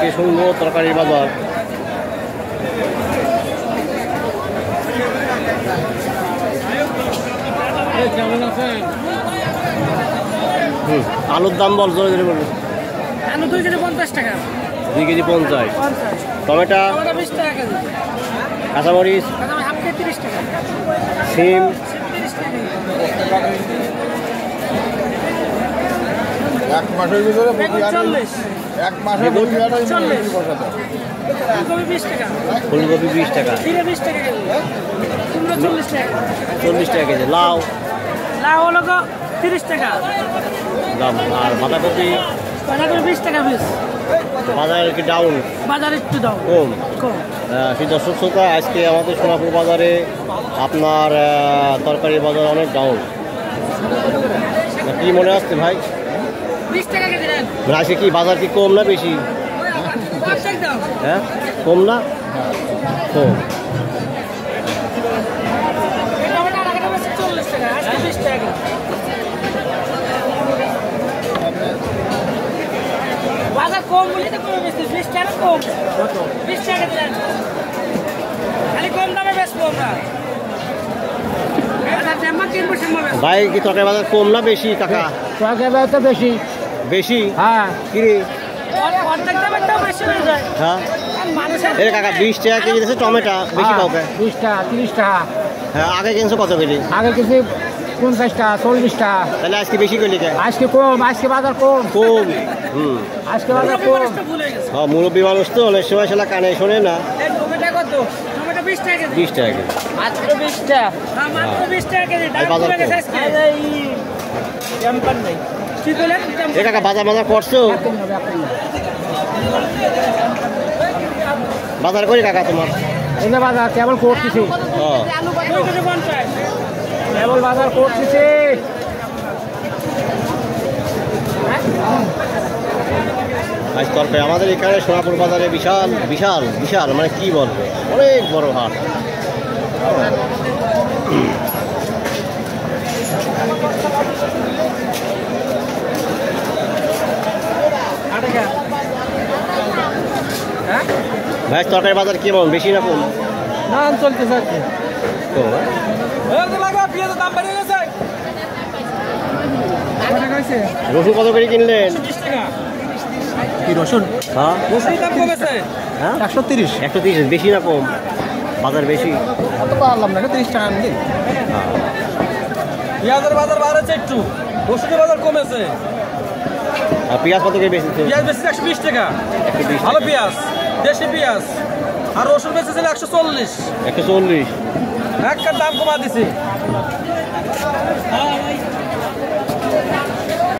আজকে সুন্দর তরকারির বাজার। আলুর দাম বল, জোরে জোরে বলুন। আলু 2 কেজি 50 টাকা। 2 কেজি 50। টমেটো 20 টাকা কেজি। কাঁচামরিচ হাফ কেজি 30 টাকা। সিম 30 টাকা। এক মাসের ভিতরে 40। এক মাসের ভিতরে 40 ফুলকপি 20 টাকা। ফুলকপি 20 টাকা। জিরে 20 টাকা কেজি। কুমড়ো 40 টাকা। 40 টাকা কেজি। লাউ হলো 30 টাকা। দাম। আর বাঁধাকপি 20 টাকা পিস। বাজার কি ডাউন? বাজার একটু দাও কম। কম। সেই দর্শক শ্রোতা, আজকে আমাদের সোনাপুর বাজারে আপনার তরকারি বাজার অনেক ডাউন। কি মনে আসছে ভাই? 20 টাকা কেজি দেন। আজকে কি বাজার কি কম না বেশি? হ্যাঁ, কম না কম। বাজার কম বলি তো কমে বেশি। 20 টাকা কম। 20 টাকা দেন। খালি কম দামে বেচবো আমরা। ভাই কি তরকারি বাজার কম না বেশি কাকা? তরকারি বাজার তো বেশি। বেশি? হ্যাঁ। কি রে? অর্ধেক দামের দাম বেশি হয়ে যায়। হ্যাঁ। এর কাকা 20 টাকা কেজি দিয়েছে টমেটো, বেশি পাও কে? 20 টাকা 30 টাকা। হ্যাঁ, আগে কিনছো কত কেজি? আগে কিছু 50 টাকা 40 টাকা। তাহলে আজকে বেশি করলি কে? আজকে কম। আজকে বাজার কম। কম। আজকে বাজার কম। হ্যাঁ, মুরব্বী মানুষ তো অনেক সময় সেটা কানে শোনে না। টমেটো কত? টমেটো 20 টাকা কেজি। 20 টাকা কেজি। মাত্র 20 টাকা। হ্যাঁ, মাত্র 20 টাকা কেজি। দাম কমে গেছে আজকে। এই টেম্পার নাই। কি বলেন? এ কাকা বাজার বাজার করছো? বাজার করি কাকা তোমার? এই না বাজার কেবল করতেছি। কেবল বাজার করতেছি। আজ তরকারি আমাদের এখানে সোনাপুর বাজারে বিশাল বিশাল বিশাল, মানে কি বলবো, অনেক বড় হাট। ভাই তরকারি বাজার কেমন, বেশি না কম? দাম চলতেছে আর কি। রসুন কত করে কিনলেন? কি রসুন? হ্যাঁ, রসুন দাম কমেছে। হ্যাঁ 130। 130। বেশি না কম? বাজার বেশি। কত পারলাম না, 30 টাকা আনলি। পেঁয়াজের বাজার বাড়ছে একটু, রসুনের বাজার কমেছে। আর পেঁয়াজ কত করে বেশি? পেঁয়াজ বেশি 120 টাকা। 120 ভালো পেঁয়াজ, দেশি পেঁয়াজ। আর রসুন বেচেছিল 140। 140। একটা দাম কমা দিছি।